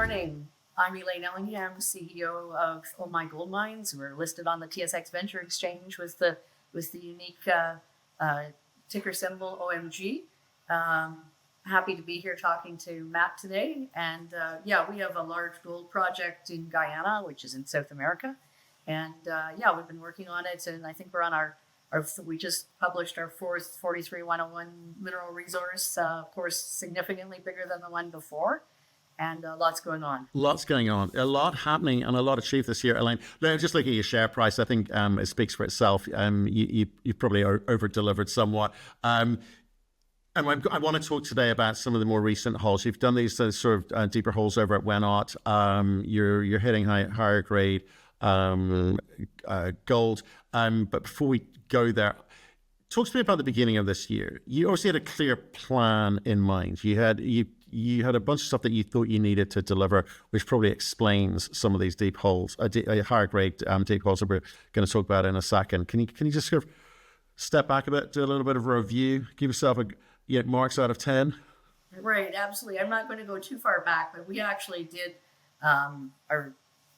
morning. I'm Elaine Ellingham, CEO of Omai Gold Mines. We're listed on the TSX Venture Exchange with the unique ticker symbol OMG. Happy to be here talking to Matt today. And we have a large gold project in Guyana, which is in South America. And we've been working on it, and I think we're on we just published our fourth 43-101 mineral resource, of course, significantly bigger than the one before. And lots going on. Lots going on. A lot happening and a lot achieved this year, Elaine. Just looking at your share price, I think it speaks for itself. You probably over-delivered somewhat. And I want to talk today about some of the more recent holes. You've done these sort of deeper holes over at Wenot. You're hitting higher grade gold. But before we go there, talk to me about the beginning of this year. You obviously had a clear plan in mind. You had a bunch of stuff that you thought you needed to deliver, which probably explains some of these deep holes, higher grade deep holes that we're going to talk about in a second. Can you just sort of step back a bit, do a little bit of a review, give yourself marks out of 10? Right, absolutely. I'm not going to go too far back, but we actually did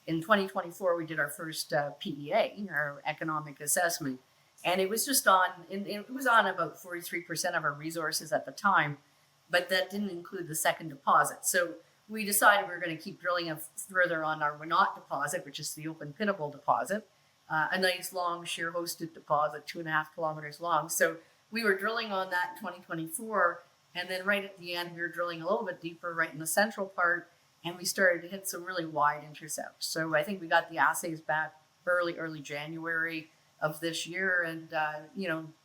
in 2024 we did our first PEA, our economic assessment, and it was just on about 43% of our resources at the time. But that didn't include the second deposit. So we decided we were going to keep drilling further on our Wenot deposit, which is the open pinnable deposit, a nice long shear hosted deposit, 2.5 kilometers long. So we were drilling on that in 2024. And then right at the end, we were drilling a little bit deeper right in the central part. And we started to hit some really wide intercepts. So I think we got the assays back early January of this year. And,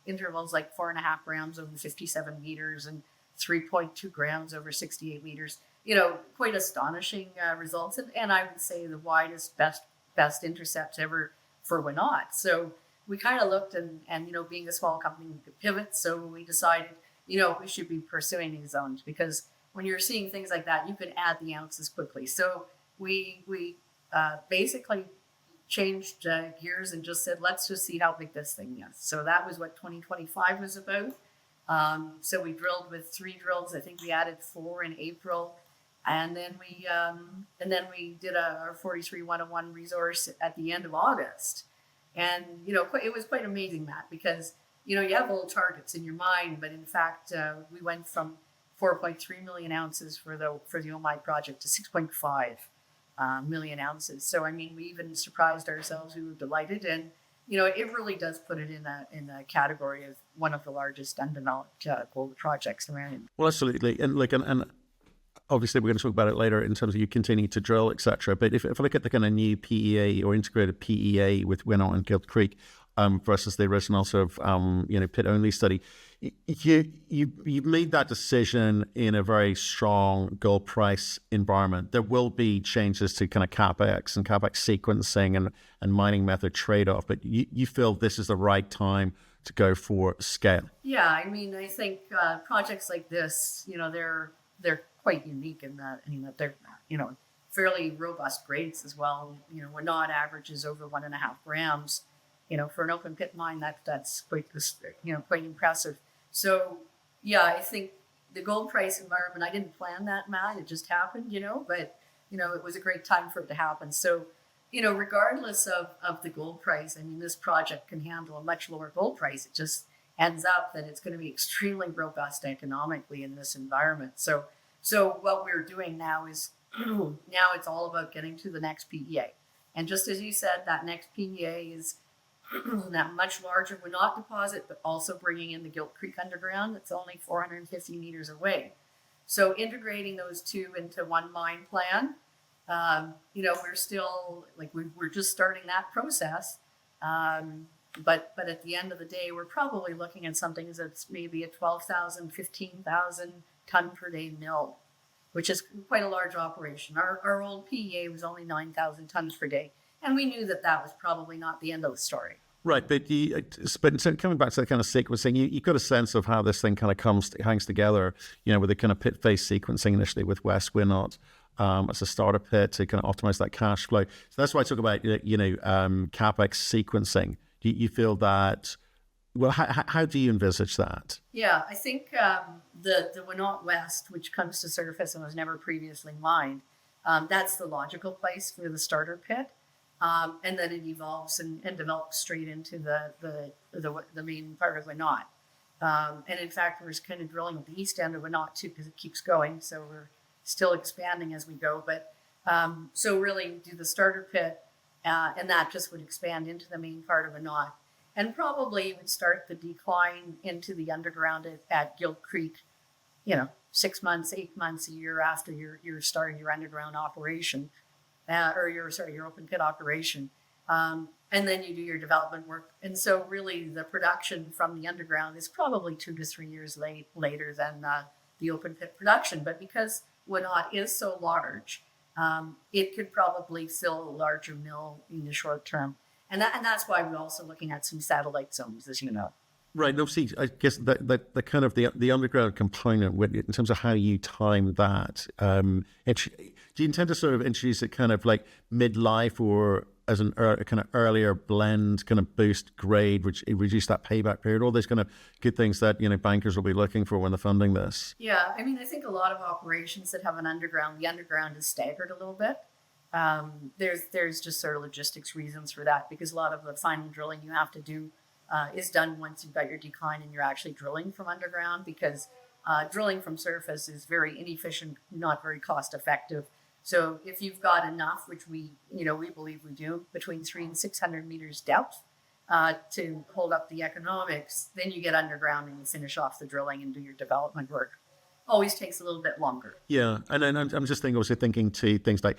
intervals like 4.5 grams over 57 meters and 3.2 grams over 68 meters, quite astonishing results. And I would say the widest, best intercepts ever for Wenot. So we kind of looked and being a small company, we could pivot. So we decided, we should be pursuing these zones because when you're seeing things like that, you can add the ounces quickly. So we basically changed gears and just said, let's just see how big this thing is. So that was what 2025 was about. So we drilled with 3 drills. I think we added 4 in April, and then we did our 43-101 resource at the end of August. And it was quite amazing, Matt, because you have little targets in your mind, but in fact we went from 4.3 million ounces for the Omai project to 6.5 million ounces. So I mean, we even surprised ourselves. We were delighted, and it really does put it in a category of one of the largest undeveloped gold projects around. Well, absolutely, and obviously we're going to talk about it later in terms of you continue to drill, etc. But if I look at the kind of new PEA or integrated PEA with Wenot and Gilt Creek versus the original sort of pit only study, you made that decision in a very strong gold price environment. There will be changes to kind of capex and capex sequencing and mining method trade-off, but you feel this is the right time to go for scale. Yeah, I mean, I think projects like this, they're quite unique in that they're fairly robust grades as well. Wenot averages over 1.5 grams. For an open pit mine, that's quite quite impressive. So yeah, I think the gold price environment, I didn't plan that, Matt. It just happened, but it was a great time for it to happen. So regardless of the gold price, I mean, this project can handle a much lower gold price. It just ends up that it's going to be extremely robust economically in this environment. So what we're doing now is now it's all about getting to the next PEA. And just as you said, that next PEA is that much larger Wenot deposit, but also bringing in the Gilt Creek underground. That's only 450 meters away. So integrating those two into one mine plan, we're still we're just starting that process. But at the end of the day, we're probably looking at something that's maybe a 12,000, 15,000 ton per day mill, which is quite a large operation. Our old PEA was only 9,000 tons per day. And we knew that was probably not the end of the story. Right, but coming back to that kind of sequencing, you got a sense of how this thing kind of hangs together, with the kind of pit face sequencing initially with West Wenot as a starter pit to kind of optimize that cash flow. So that's why I talk about, capex sequencing. Do you feel that? Well, how do you envisage that? Yeah, I think the Wenot West, which comes to surface and was never previously mined, That's the logical place for the starter pit. And then it evolves and develops straight into the main part of Wenot. And in fact, we're kind of drilling at the east end of Wenot too, because it keeps going. So we're still expanding as we go. But so really do the starter pit, and that just would expand into the main part of Wenot. And probably would start the decline into the underground at Gilt Creek, 6 months, 8 months, a year after you're starting your underground operation, or your open pit operation. And then you do your development work. And so really the production from the underground is probably 2 to 3 years later than the open pit production. But because Wenot is so large, it could probably fill a larger mill in the short term. And that's why we're also looking at some satellite zones, as you know. Right. No, see, I guess the kind of the underground component in terms of how you time that. Do you intend to sort of introduce it kind of like midlife, or as a kind of earlier blend, kind of boost grade, reduce that payback period, all those kind of good things that bankers will be looking for when they're funding this? Yeah, I mean, I think a lot of operations that have the underground is staggered a little bit. There's just sort of logistics reasons for that, because a lot of the final drilling you have to do is done once you've got your decline and you're actually drilling from underground, because drilling from surface is very inefficient, not very cost effective. So if you've got enough, which we believe we do, between 300 and 600 meters depth to hold up the economics, then you get underground and you finish off the drilling and do your development work. Always takes a little bit longer. Yeah, and then I'm just thinking to things like,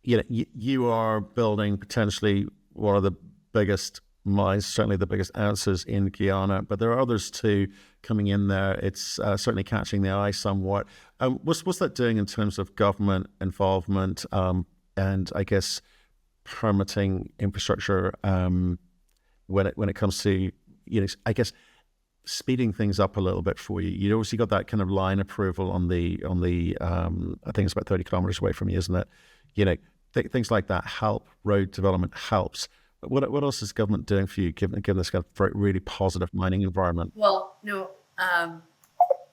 you are building potentially one of the biggest mines, certainly the biggest ounces in Guyana, but there are others too coming in there. It's certainly catching the eye somewhat. What's that doing in terms of government involvement and I guess permitting infrastructure when it comes to I guess speeding things up a little bit for you? You obviously got that kind of line approval on the I think it's about 30 kilometers away from you, isn't it? Things like that help. Road development helps. But what else is government doing for you, given this kind of really positive mining environment? Well, no,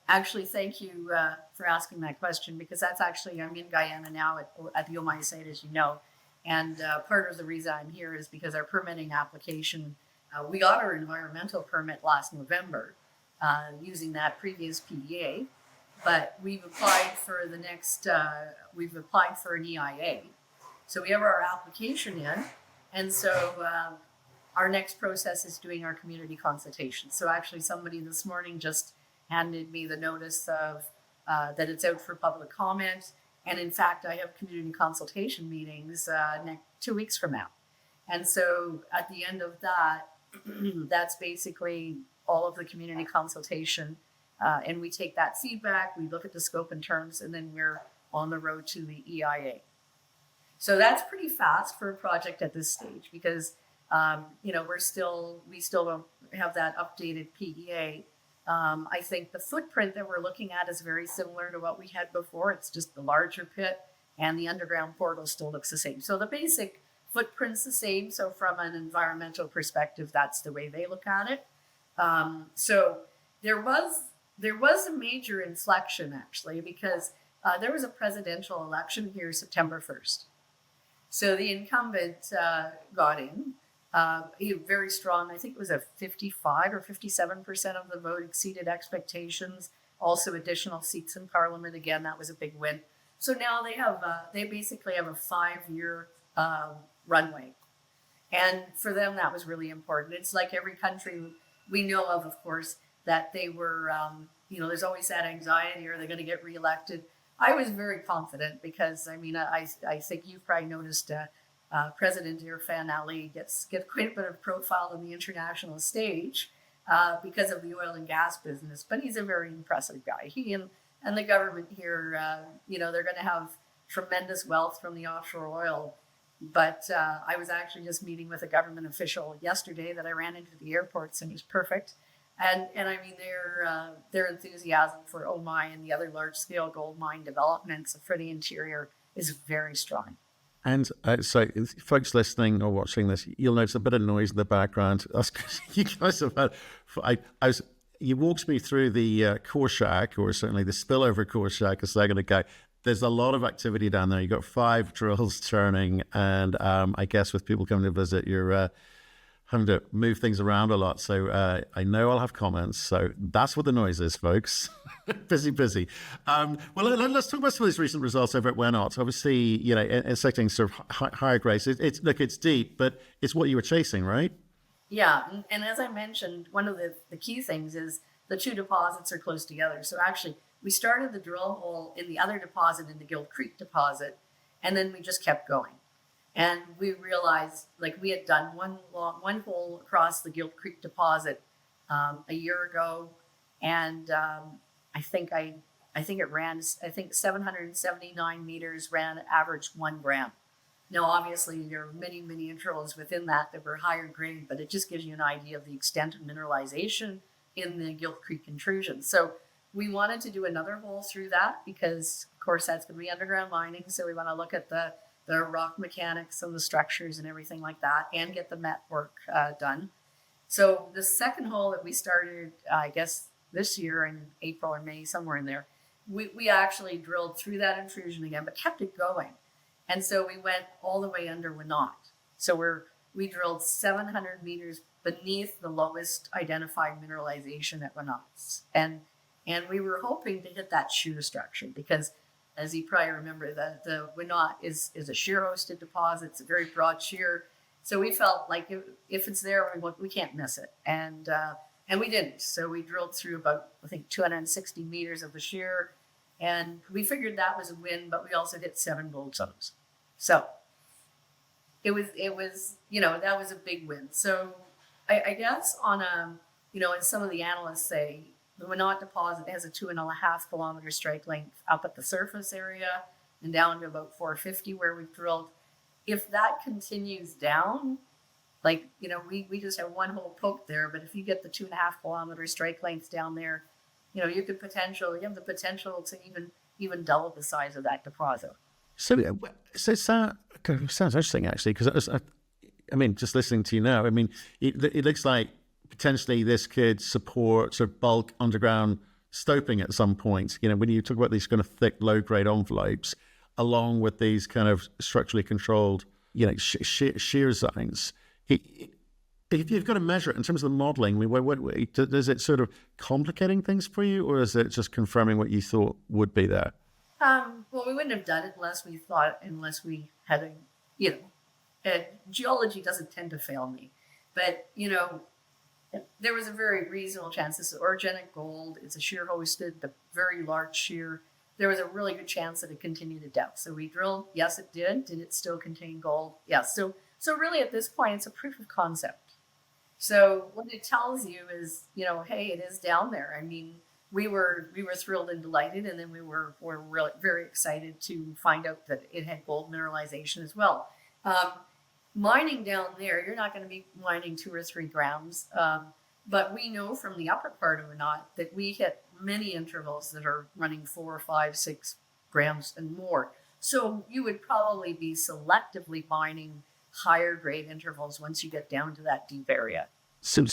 actually, thank you for asking that question, because that's actually, I'm in Guyana now at the Omai site, as you know. And part of the reason I'm here is because our permitting application, we got our environmental permit last November using that previous PEA, but we've applied for an EIA. So we have our application in, and so our next process is doing our community consultation. So actually somebody this morning just handed me the notice of that it's out for public comment. And in fact, I have community consultation meetings 2 weeks from now. And so at the end of that, that's basically all of the community consultation. And we take that feedback, we look at the scope and terms, and then we're on the road to the EIA. So that's pretty fast for a project at this stage, because we still don't have that updated PEA. I think the footprint that we're looking at is very similar to what we had before. It's just the larger pit, and the underground portal still looks the same. So the basic footprint's the same. So from an environmental perspective, that's the way they look at it. So there was a major inflection, actually, because there was a presidential election here September 1st. So the incumbent got in. He was very strong. I think it was a 55 or 57% of the vote exceeded expectations. Also additional seats in parliament. Again, that was a big win. So now they basically have a 5-year runway. And for them, that was really important. It's like every country we know of course, that they were, there's always that anxiety, are they going to get reelected? I was very confident, because I think you've probably noticed President Irfan Ali gets quite a bit of profile on the international stage because of the oil and gas business, but he's a very impressive guy. He and the government here, they're going to have tremendous wealth from the offshore oil. But I was actually just meeting with a government official yesterday that I ran into the airport, and he was perfect. And I mean, their enthusiasm for Omai and the other large-scale gold mine developments for the interior is very strong. And so, folks listening or watching this, you'll notice a bit of noise in the background. You guys have had. You walked me through the core shack, or certainly the spillover core shack a second ago. there's a lot of activity down there. You've got 5 drills turning, and I guess with people coming to visit, you're having to move things around a lot. So I know I'll have comments. So that's what the noise is, folks. busy. Well, let's talk about some of these recent results over at Wenot. Obviously, you know, intersecting sort of higher grades. It's deep, but it's what you were chasing, right? Yeah, and as I mentioned, one of the key things is the 2 deposits are close together. So actually, we started the drill hole in the other deposit, in the Gilt Creek deposit, and then we just kept going. And we realized, like, we had done one hole across the Gilt Creek deposit a year ago, and I think it ran 779 meters, averaged 1 gram. Now, obviously, there are many intervals within that were higher grade, but it just gives you an idea of the extent of mineralization in the Gilt Creek intrusion. So we wanted to do another hole through that because, of course, that's going to be underground mining. So we want to look at the rock mechanics and the structures and everything like that, and get the met work done. So the second hole that we started, I guess this year in April or May, somewhere in there, we actually drilled through that intrusion again, but kept it going. And so we went all the way under Wenot. So we drilled 700 meters beneath the lowest identified mineralization at Wenot. And we were hoping to hit that shear structure because, as you probably remember, the Wenot is a shear-hosted deposit. It's a very broad shear. So we felt like if it's there, we can't miss it. And we didn't. So we drilled through about, I think, 260 meters of the shear. And we figured that was a win, but we also hit 7 gold zones. So it was, you know, that was a big win. So I guess as some of the analysts say, the Wenot deposit has a 2.5 kilometer strike length up at the surface area and down to about 450 where we've drilled. If that continues down, like, you know, we just have 1 hole poke there, but if you get the 2.5 kilometer strike length down there, you know, you have the potential to even double the size of that deposit. So it sounds interesting, actually, because I mean, just listening to you now, I mean, it looks like potentially this could support sort of bulk underground stoping at some point. You know, when you talk about these kind of thick, low-grade envelopes, along with these kind of structurally controlled, you know, shear zones, if you've got to measure it in terms of the modeling, I mean, is it sort of complicating things for you, or is it just confirming what you thought would be there? Well, we wouldn't have done it unless we had geology doesn't tend to fail me. But, you know, there was a very reasonable chance. This is orogenic gold. It's a shear hosted, the very large shear. There was a really good chance that it continued to depth. So we drilled. Yes, it did. Did it still contain gold? Yes. So really at this point, it's a proof of concept. So what it tells you is, you know, hey, it is down there. I mean, we were thrilled and delighted, and then we were really very excited to find out that it had gold mineralization as well. Mining down there, you're not going to be mining 2 or 3 grams, but we know from the upper part of Wenot that we hit many intervals that are running 4, 5, 6 grams and more. So you would probably be selectively mining higher grade intervals once you get down to that deep area. So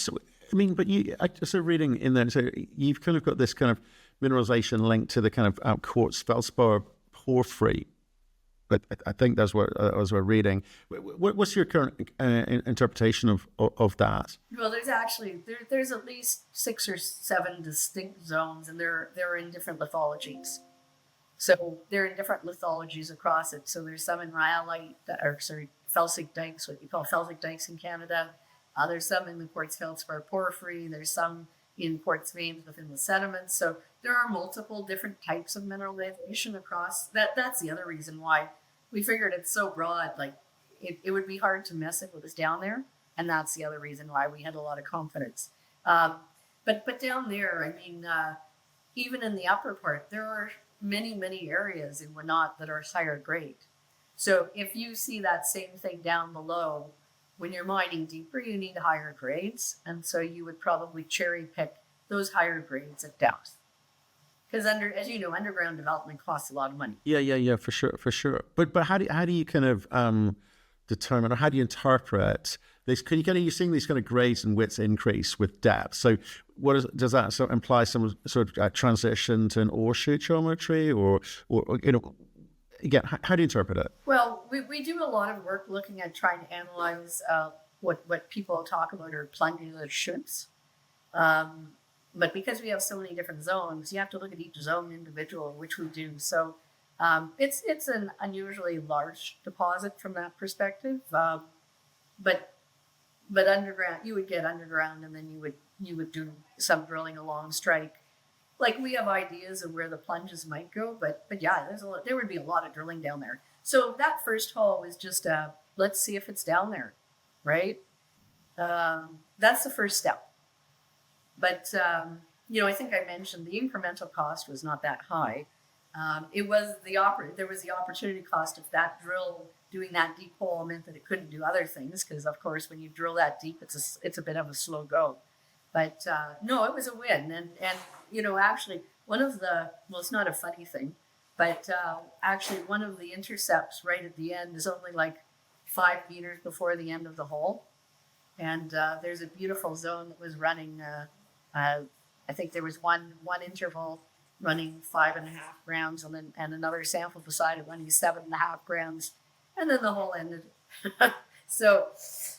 I mean, but I just reading in there, so you've kind of got this kind of mineralization linked to the kind of quartz feldspar porphyry. But I think that's what I was reading. What's your current interpretation of that? Well, there's at least 6 or 7 distinct zones, and they're in different lithologies. So they're in different lithologies across it. So there's some in rhyolite, felsic dikes, what you call felsic dikes in Canada. There's some in the quartz feldspar porphyry. There's some in quartz veins within the sediments. So there are multiple different types of mineralization across. That's the other reason why we figured it's so broad. Like it would be hard to miss if it was down there, and that's the other reason why we had a lot of confidence. But down there, I mean, even in the upper part, there are many areas in Wenot that are higher grade. So if you see that same thing down below, when you're mining deeper, you need higher grades. And so you would probably cherry pick those higher grades at depth. Because as you know, underground development costs a lot of money. Yeah, for sure. But how do you kind of determine, or how do you interpret this? You're seeing these kind of grades and widths increase with depth. So does that sort of imply some sort of transition to an ore shoot geometry, or again, how do you interpret it? Well, we do a lot of work looking at trying to analyze what people talk about are plungular chutes. But because we have so many different zones, you have to look at each zone individual, which we do. So it's an unusually large deposit from that perspective. But underground, you would get underground, and then you would do some drilling along strike. Like, we have ideas of where the plunges might go, but yeah, there would be a lot of drilling down there. So that first hole was just let's see if it's down there, right? That's the first step. But I think I mentioned the incremental cost was not that high. It was there was the opportunity cost of that drill. Doing that deep hole meant that it couldn't do other things, because of course when you drill that deep, it's a bit of a slow go. But no, it was a win, and actually it's not a funny thing, but actually one of the intercepts right at the end is only like 5 meters before the end of the hole, and there's a beautiful zone that was running. I think there was one interval running 5.5 grams, and another sample beside it running 7.5 grams, and then the hole ended. So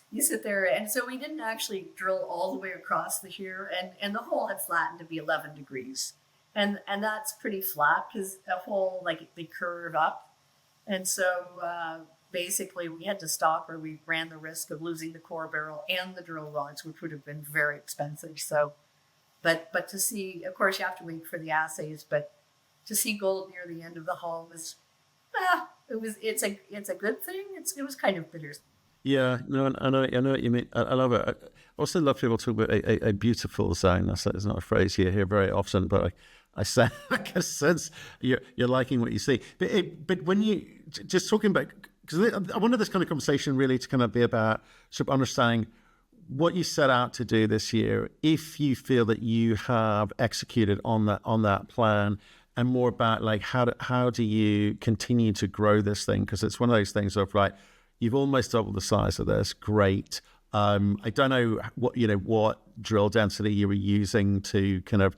you sit there, and so we didn't actually drill all the way across the shear, and the hole had flattened to be 11 degrees, and that's pretty flat because a hole, like, they curve up, and so basically we had to stop, or we ran the risk of losing the core barrel and the drill rods, which would have been very expensive. So, but to see, of course, you have to wait for the assays, but to see gold near the end of the hole was, it's a good thing. It was kind of bitter. Yeah, no, I know what you mean. I love it. I also love people talk about a beautiful zone. That's not a phrase you hear very often, but I can sense you're liking what you see. But when you just talking about, because I wanted this kind of conversation really to kind of be about sort of understanding what you set out to do this year, if you feel that you have executed on that plan, and more about like how do you continue to grow this thing, because it's one of those things of like, you've almost doubled the size of this. Great. I don't know what drill density you were using to kind of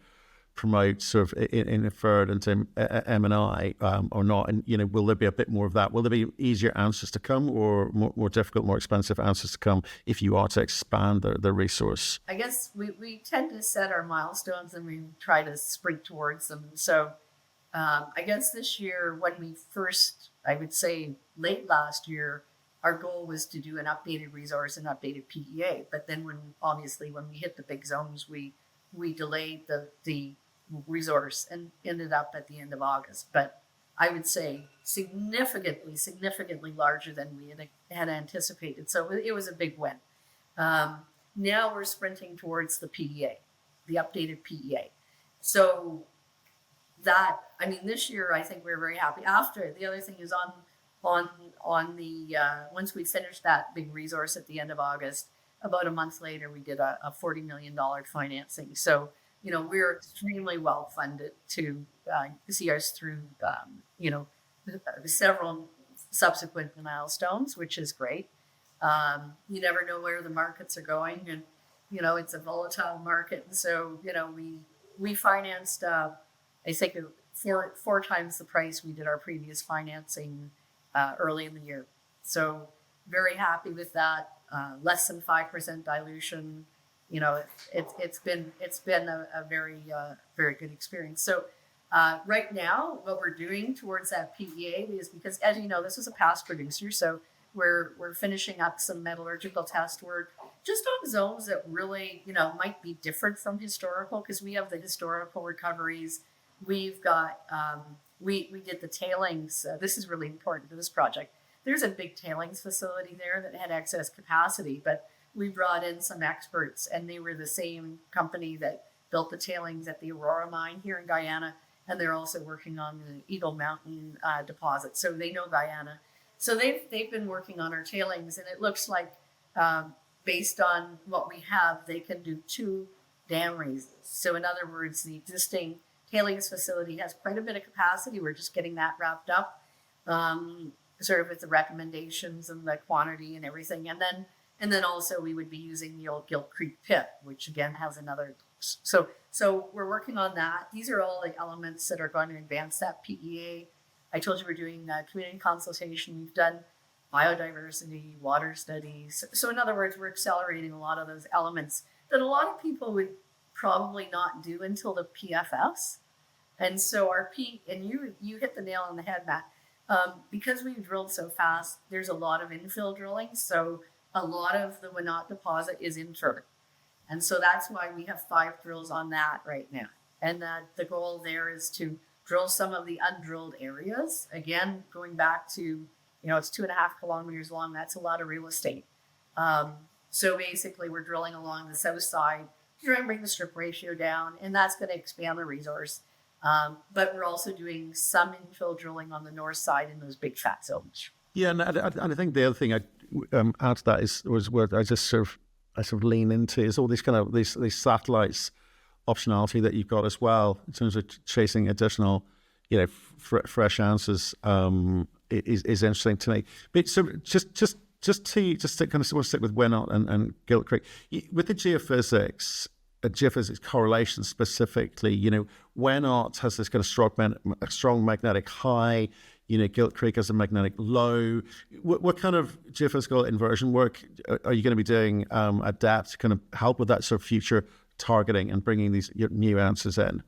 promote sort of inferred into M&I or not. And, will there be a bit more of that? Will there be easier answers to come, or more difficult, more expensive answers to come if you are to expand the resource? I guess we tend to set our milestones and we try to sprint towards them. So I guess this year, when we first, I would say late last year, our goal was to do an updated resource and updated PEA. But then when we hit the big zones, we delayed the resource and ended up at the end of August. But I would say significantly larger than we had anticipated. So it was a big win. Now we're sprinting towards the PEA, the updated PEA. So this year, I think we're very happy. After, the other thing is on the once we finished that big resource at the end of August, about a month later, we did a $40 million financing. So, we're extremely well funded to see us through, several subsequent milestones, which is great. You never know where the markets are going, and, it's a volatile market. And so, we financed, I think, four times the price we did our previous financing early in the year. So very happy with that. Less than 5% dilution. It's been a very good experience. So right now, what we're doing towards that PEA is, because, as you know, this is a past producer, so we're finishing up some metallurgical test work just on zones that really might be different from historical, because we have the historical recoveries. We've got we did the tailings. This is really important for this project. There's a big tailings facility there that had excess capacity, but we brought in some experts, and they were the same company that built the tailings at the Aurora mine here in Guyana, and they're also working on the Eagle Mountain deposit. So they know Guyana. So they've been working on our tailings, and it looks like, based on what we have, they can do 2 dam raises. So in other words, the existing tailings facility has quite a bit of capacity. We're just getting that wrapped up, sort of with the recommendations and the quantity and everything. And And then also we would be using the old Gilt Creek pit, which again has another. So we're working on that. These are all the elements that are going to advance that PEA. I told you we're doing community consultation. We've done biodiversity, water studies. So in other words, we're accelerating a lot of those elements that a lot of people would probably not do until the PFS. And so and you hit the nail on the head, Matt. Because we've drilled so fast, there's a lot of infill drilling. So a lot of the Wenot deposit is infill. And so that's why we have 5 drills on that right now. And the goal there is to drill some of the undrilled areas. Again, going back to, it's 2.5 kilometers long. That's a lot of real estate. So basically we're drilling along the south side, trying to bring the strip ratio down, and that's going to expand the resource. But we're also doing some infill drilling on the north side in those big fat zones. Yeah, and I think the other thing I add to that was where I sort of lean into is all these kind of these satellites optionality that you've got as well in terms of chasing additional, fresh answers is interesting to me. But so just to kind of stick with Wenot and Gilt Creek with the geophysics correlation specifically, Wenot has this kind of strong magnetic high. Gilt Creek has a magnetic low. What kind of geophysical inversion work are you going to be doing at depth to kind of help with that sort of future targeting and bringing these new answers in?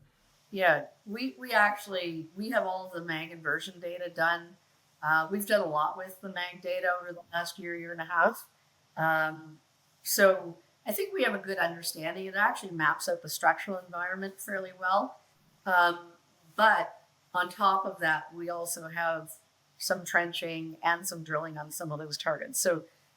Yeah, we have all of the mag inversion data done. We've done a lot with the mag data over the last year and a half. So I think we have a good understanding. It actually maps out the structural environment fairly well. But on top of that, we also have some trenching and some drilling on some of those targets.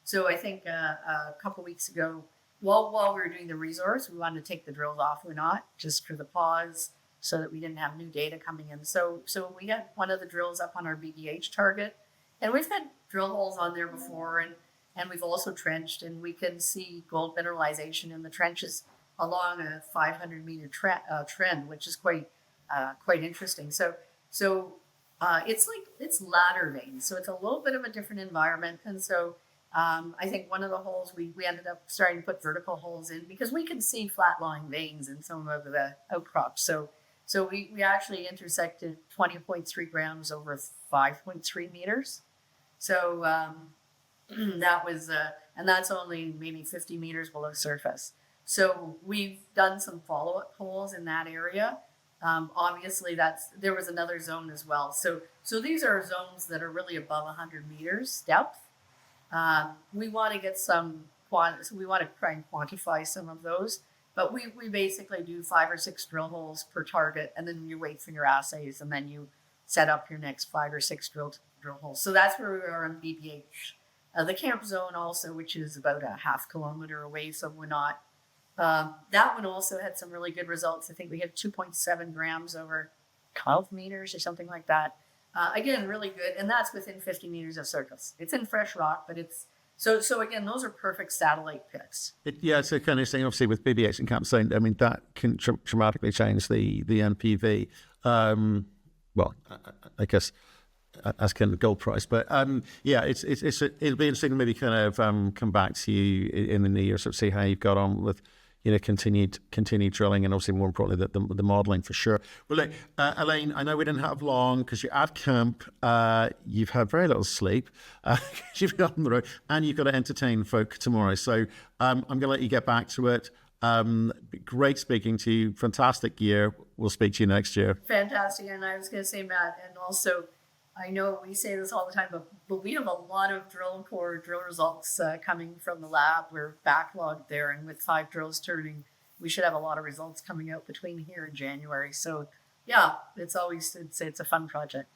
So I think a couple weeks ago, while we were doing the resource, we wanted to take the drills off Wenot just for the pause so that we didn't have new data coming in. So we had one of the drills up on our BDH target, and we've had drill holes on there before, and we've also trenched, and we can see gold mineralization in the trenches along a 500-meter trend, which is quite interesting. So it's ladder veins, so it's a little bit of a different environment. And so I think one of the holes we ended up starting to put vertical holes in because we can see flat-lying veins in some of the outcrops. So we actually intersected 20.3 grams over 5.3 meters. So that was, and that's only maybe 50 meters below surface. So we've done some follow-up holes in that area. Obviously there was another zone as well. So these are zones that are really above 100 meters depth. We want to get we want to try and quantify some of those, but we basically do 5 or 6 drill holes per target, and then you wait for your assays, and then you set up your next 5 or 6 drill holes. So that's where we are on BBH. The camp zone also, which is about a half kilometer away from Wenot. That one also had some really good results. I think we had 2.7 grams over 12 meters or something like that. Again, really good. And that's within 50 meters of surface. It's in fresh rock, but it's, so again, those are perfect satellite pits. It's a kind of thing, obviously, with BBH and camp zone. I mean, that can dramatically change the NPV. Well, I guess as can the gold price, but it'll be interesting to maybe kind of come back to you in the new year, sort of see how you've got on with continued drilling, and obviously more importantly the modelling for sure. Well, look, Elaine, I know we didn't have long because you're at camp. You've had very little sleep. You've been on the road, and you've got to entertain folk tomorrow. So I'm going to let you get back to it. Great speaking to you. Fantastic year. We'll speak to you next year. Fantastic. And I was going to say, Matt, and also, I know we say this all the time, but we have a lot of drill results coming from the lab. We're backlogged there, and with 5 drills turning, we should have a lot of results coming out between here and January. So yeah, it's a fun project.